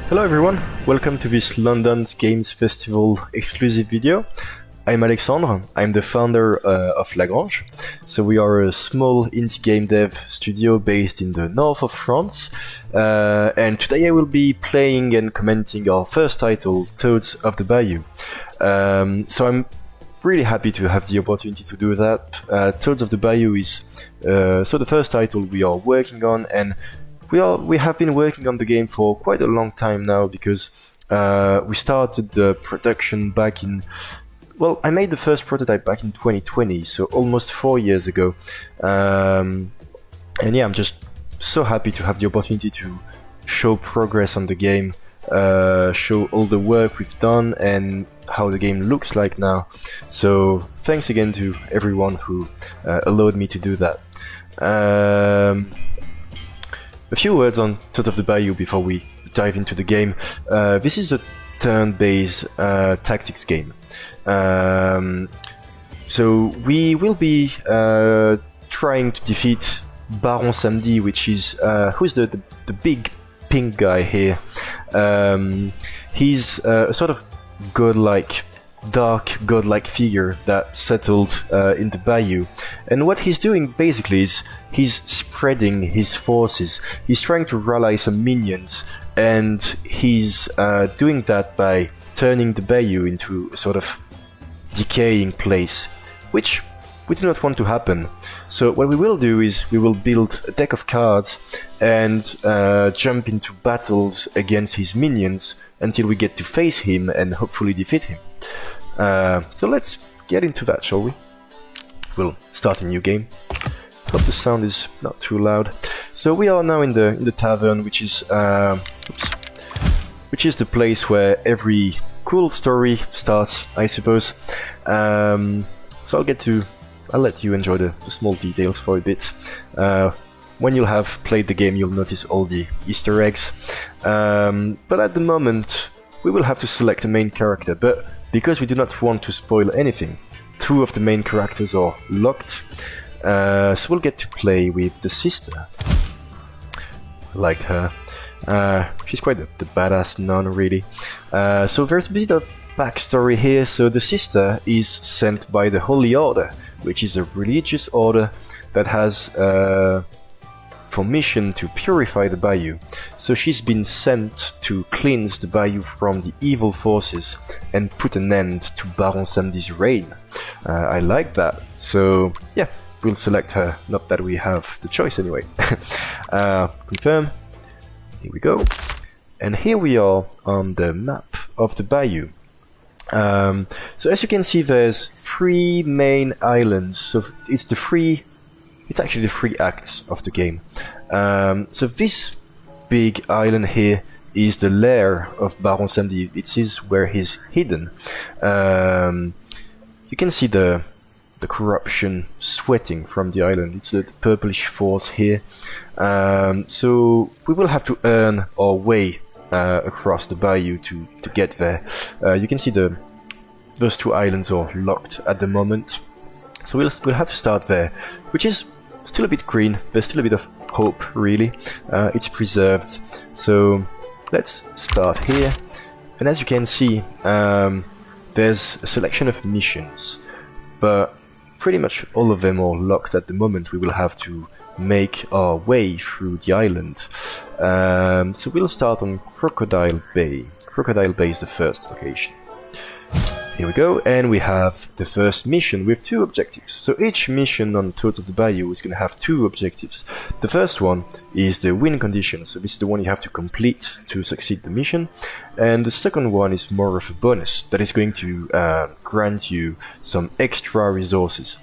Hello everyone, welcome to this London's Games Festival exclusive video. I'm Alexandre, I'm the founder of Lagrange. So we are a small indie game dev studio based in the north of France. And today I will be playing and commenting our first title, Toads of the Bayou. So I'm really happy to have the opportunity to do that. Toads of the Bayou is the first title we are working on, and we have been working on the game for quite a long time now, because we started the production back in... Well, I made the first prototype back in 2020, so almost 4 years ago. And yeah, I'm just so happy to have the opportunity to show progress on the game, show all the work we've done and how the game looks like now. So thanks again to everyone who allowed me to do that. A few words on Toads of the Bayou before we dive into the game. This is a turn-based tactics game. So we will be trying to defeat Baron Samedi, which is who's the big pink guy here. He's a sort of dark godlike figure that settled in the bayou, and what he's doing basically is he's spreading his forces. He's trying to rally some minions, and he's doing that by turning the bayou into a sort of decaying place, which we do not want to happen. So what we will do is we will build a deck of cards and jump into battles against his minions until we get to face him and hopefully defeat him. So let's get into that, shall we? We'll start a new game. Hope the sound is not too loud. So we are now in the tavern, which is the place where every cool story starts, I suppose. So I'll let you enjoy the small details for a bit. When you'll have played the game, you'll notice all the Easter eggs. But at the moment, we will have to select a main character. But because we do not want to spoil anything, 2 of the main characters are locked. So we'll get to play with the sister. I like her. She's quite the badass nun, really. So there's a bit of backstory here. So the sister is sent by the Holy Order, which is a religious order that has for mission to purify the bayou. So she's been sent to cleanse the bayou from the evil forces and put an end to Baron Samedi's reign. I like that. So yeah, we'll select her. Not that we have the choice anyway. Confirm. Here we go. And here we are on the map of the bayou. So as you can see, there's 3 main islands. So it's actually the 3 acts of the game. So this big island here is the lair of Baron Samedi. It is where he's hidden. You can see the corruption sweating from the island. It's the purplish force here. So we will have to earn our way across the bayou to get there. You can see those 2 islands are locked at the moment. So we'll have to start there, which is still a bit green. There's still a bit of hope, really. It's preserved. So let's start here. And as you can see, there's a selection of missions, but pretty much all of them are locked at the moment. We will have to make our way through the island. So we'll start on Crocodile Bay. Crocodile Bay is the first location. Here we go, and we have the first mission with 2 objectives. So each mission on Toads of the Bayou is going to have 2 objectives. The first one is the win condition, so this is the one you have to complete to succeed the mission. And the second one is more of a bonus that is going to grant you some extra resources.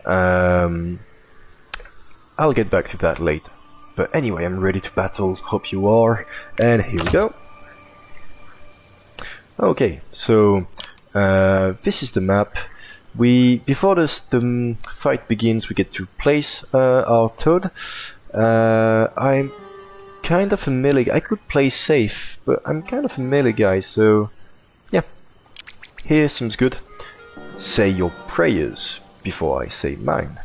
I'll get back to that later. But anyway, I'm ready to battle, hope you are, and here we go. Okay, so this is the map. Before the fight begins, we get to place our toad. I'm kind of a melee. I could play safe, but I'm kind of a melee guy, so yeah. Here seems good. Say your prayers before I say mine.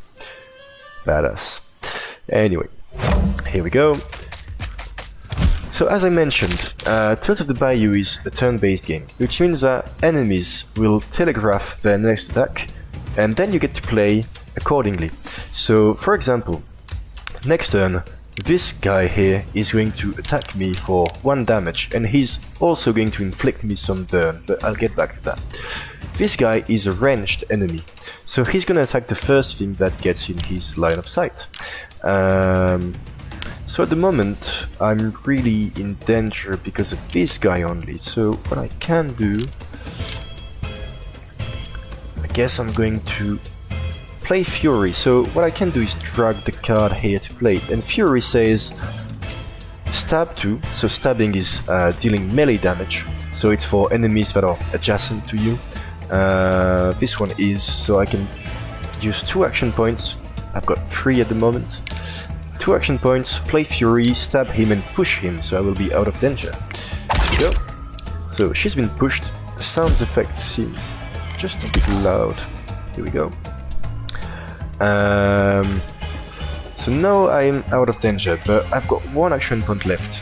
Badass. Anyway, here we go. So as I mentioned, Tales of the Bayou is a turn-based game, which means that enemies will telegraph their next attack, and then you get to play accordingly. So, for example, next turn, this guy here is going to attack me for 1 damage, and he's also going to inflict me some burn, but I'll get back to that. This guy is a ranged enemy, so he's gonna attack the first thing that gets in his line of sight. So at the moment, I'm really in danger because of this guy only, so what I can do... I guess I'm going to play Fury. So what I can do is drag the card here to play it, and Fury says stab 2, so stabbing is dealing melee damage, so it's for enemies that are adjacent to you. This one is, so I can use 2 action points. I've got 3 at the moment. 2 action points, play Fury, stab him and push him, so I will be out of danger. Here we go. So she's been pushed. The sound effects seem just a bit loud. Here we go. So now I'm out of danger, but I've got 1 action point left.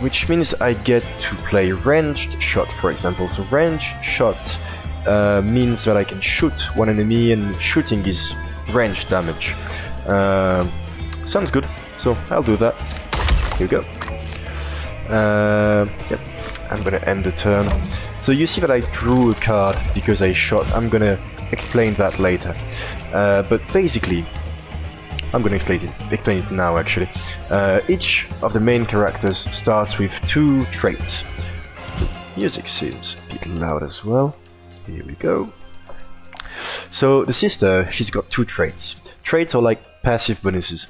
Which means I get to play ranged shot, for example. So ranged shot means that I can shoot one enemy, and shooting is ranged damage. Sounds good, so I'll do that. Here we go. Yep, I'm gonna end the turn. So you see that I drew a card because I shot. I'm gonna explain that later. But basically, I'm gonna explain it now actually. Each of the main characters starts with 2 traits. The music seems a bit loud as well. Here we go. So the sister, she's got 2 traits. Traits are like passive bonuses.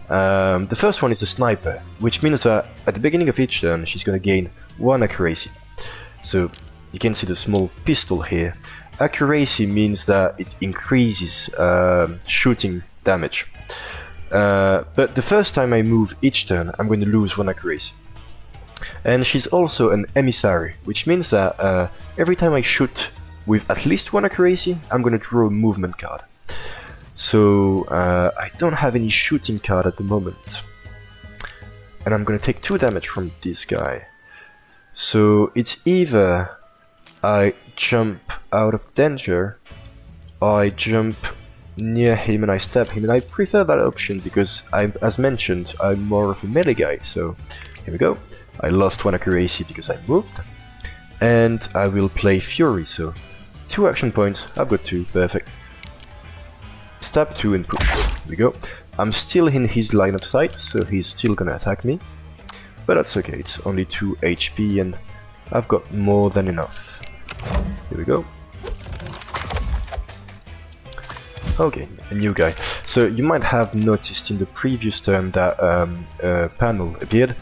The first one is a sniper, which means that at the beginning of each turn she's gonna gain 1 accuracy. So you can see the small pistol here. Accuracy means that it increases shooting damage. But the first time I move each turn, I'm going to lose 1 accuracy. And she's also an emissary, which means that every time I shoot with at least 1 accuracy, I'm going to draw a movement card. So I don't have any shooting card at the moment. And I'm going to take 2 damage from this guy. So it's either I jump out of danger, or I jump near him and I stab him, and I prefer that option because, as mentioned, I'm more of a melee guy. So here we go. I lost 1 accuracy because I moved, and I will play Fury. So 2 action points. I've got 2. Perfect. Stab 2 and push. Here we go. I'm still in his line of sight, so he's still gonna attack me, but that's okay. It's only 2 HP, and I've got more than enough. Here we go. Okay, a new guy. So you might have noticed in the previous turn that a panel appeared.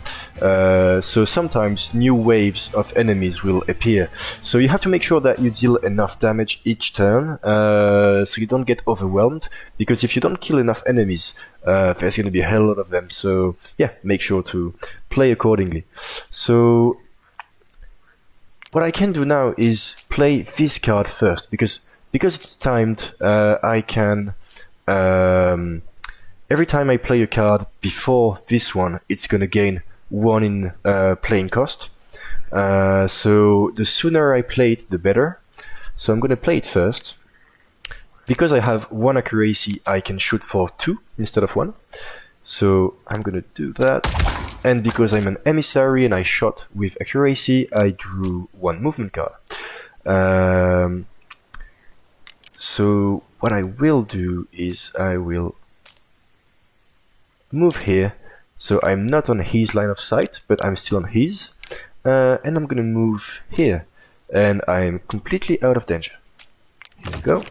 So sometimes new waves of enemies will appear. So you have to make sure that you deal enough damage each turn, so you don't get overwhelmed. Because if you don't kill enough enemies, there's going to be a hell lot of them. So yeah, make sure to play accordingly. So what I can do now is play this card first, because it's timed, I can, every time I play a card before this one, it's gonna gain 1 in playing cost. So the sooner I play it, the better. So I'm gonna play it first. Because I have 1 accuracy, I can shoot for 2 instead of 1. So I'm gonna do that. And because I'm an emissary and I shot with accuracy, I drew 1 movement card. So what I will do is I will move here, so I'm not on his line of sight, but I'm still on his, and I'm gonna move here, and I'm completely out of danger. Here we go.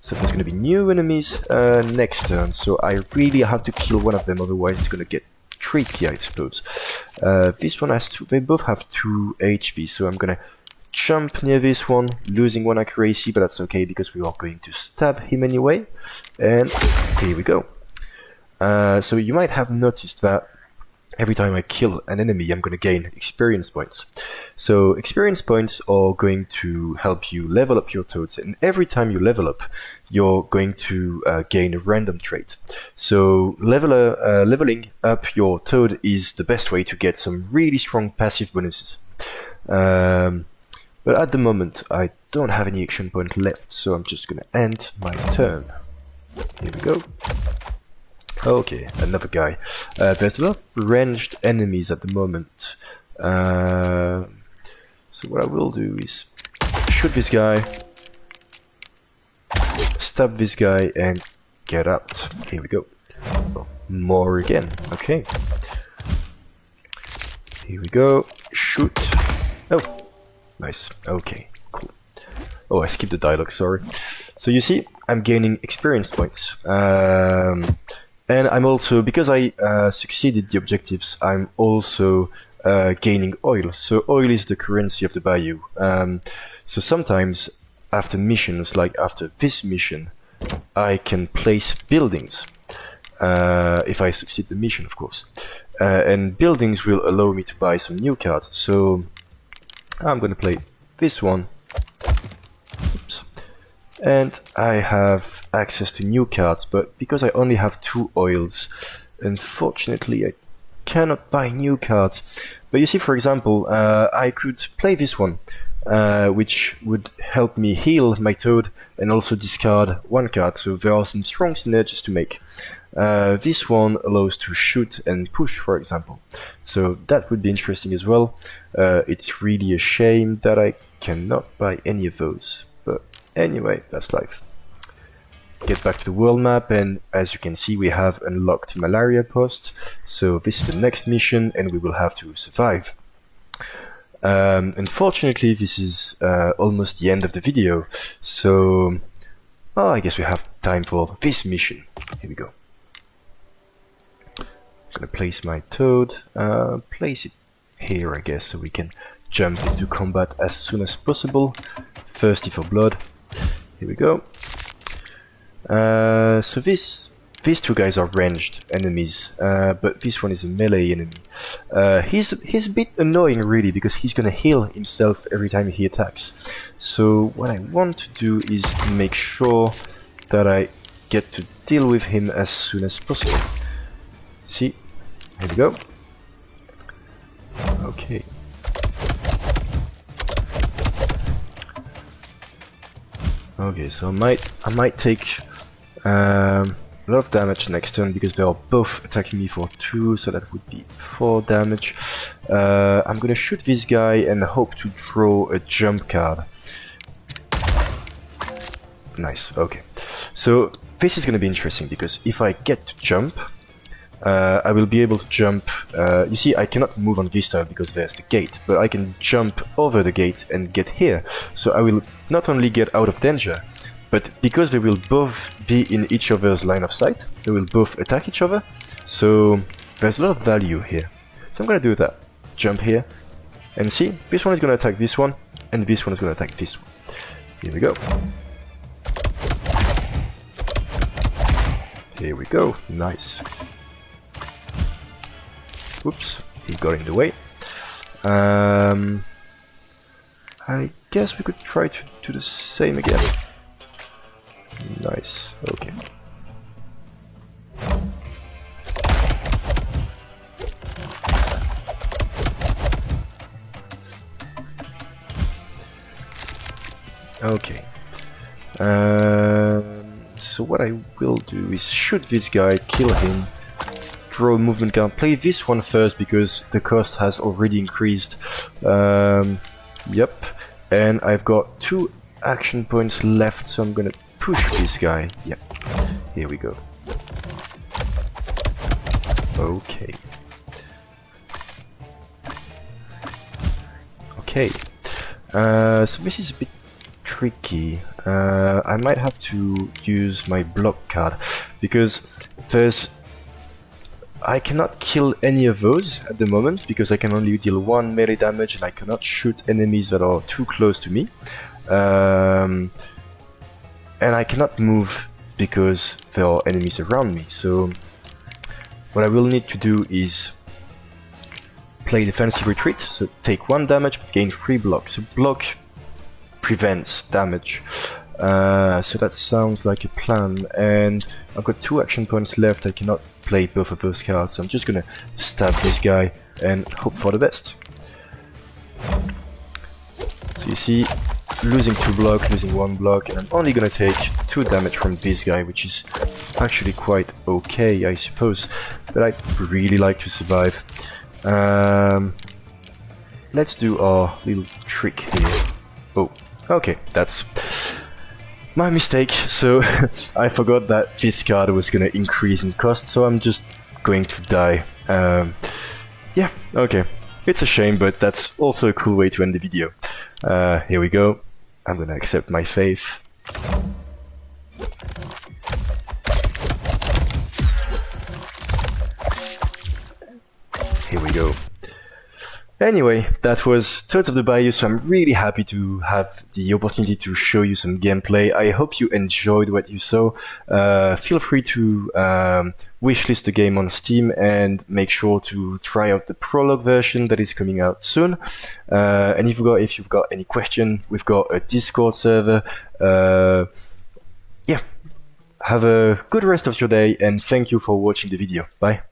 So there's gonna be new enemies next turn, so I really have to kill one of them, otherwise it's gonna get tricky, I suppose. This one has 2, they both have 2 HP, so I'm gonna jump near this one, losing 1 accuracy, but that's okay because we are going to stab him anyway. And here we go. So you might have noticed that every time I kill an enemy, I'm going to gain experience points. So experience points are going to help you level up your toads, and every time you level up, you're going to gain a random trait. So leveling up your toad is the best way to get some really strong passive bonuses. But at the moment, I don't have any action point left, so I'm just going to end my turn. Here we go. Okay, another guy. There's a lot of ranged enemies at the moment. So what I will do is shoot this guy, stab this guy, and get out. Here we go. Oh, more again. Okay. Here we go. Shoot. Oh, nice. Okay, cool. Oh, I skipped the dialogue, sorry. So you see, I'm gaining experience points. And I'm also, because I succeeded the objectives, I'm also gaining oil. So oil is the currency of the Bayou. So sometimes after missions, like after this mission, I can place buildings. If I succeed the mission, of course. And buildings will allow me to buy some new cards. So I'm going to play this one. Oops. And I have access to new cards, but because I only have 2 oils, unfortunately I cannot buy new cards. But you see, for example, I could play this one, which would help me heal my toad and also discard 1 card, so there are some strong synergies to make. This one allows to shoot and push, for example, so that would be interesting as well. It's really a shame that I cannot buy any of those. Anyway, that's life. Get back to the world map, and as you can see, we have unlocked malaria post. So this is the next mission, and we will have to survive. Unfortunately, this is almost the end of the video. So, I guess we have time for this mission. Here we go. I'm gonna place my toad. Place it here, I guess, so we can jump into combat as soon as possible. Thirsty for blood. Here we go. So these 2 guys are ranged enemies, but this one is a melee enemy. He's a bit annoying, really, because he's gonna heal himself every time he attacks. So what I want to do is make sure that I get to deal with him as soon as possible. See? Here we go. Okay. Okay, so I might take a lot of damage next turn because they are both attacking me for 2, so that would be 4 damage. I'm gonna shoot this guy and hope to draw a jump card. Nice, okay. So this is gonna be interesting because if I get to jump, I will be able to jump. You see, I cannot move on this tile because there's the gate, but I can jump over the gate and get here. So I will not only get out of danger, but because they will both be in each other's line of sight, they will both attack each other. So there's a lot of value here. So I'm gonna do that. Jump here, and see, this one is gonna attack this one, and this one is gonna attack this one. Here we go. Here we go. Nice. Oops, he got in the way. I guess we could try to do the same again. Nice, okay. Okay. So what I will do is shoot this guy, kill him, draw a movement card, play this one first because the cost has already increased. Yep, and I've got 2 action points left, so I'm gonna push this guy. Yep, here we go. Okay. Okay, so this is a bit tricky. I might have to use my block card because I cannot kill any of those at the moment because I can only deal 1 melee damage and I cannot shoot enemies that are too close to me. And I cannot move because there are enemies around me. So what I will need to do is play defensive retreat, so take 1 damage, gain 3 blocks. So block prevents damage. So that sounds like a plan, and I've got 2 action points left. I cannot play both of those cards, so I'm just gonna stab this guy and hope for the best. So you see, losing 2 block, losing 1 block, and I'm only gonna take 2 damage from this guy, which is actually quite okay, I suppose, but I'd really like to survive. Let's do our little trick here. Oh, okay, that's my mistake. So I forgot that this card was gonna increase in cost, so I'm just going to die. Yeah, okay. It's a shame, but that's also a cool way to end the video. Here we go. I'm gonna accept my fate. Here we go. Anyway, that was Toads of the Bayou, so I'm really happy to have the opportunity to show you some gameplay. I hope you enjoyed what you saw. Feel free to wishlist the game on Steam and make sure to try out the prologue version that is coming out soon. And if you've got any question, we've got a Discord server. Yeah, have a good rest of your day, and thank you for watching the video. Bye.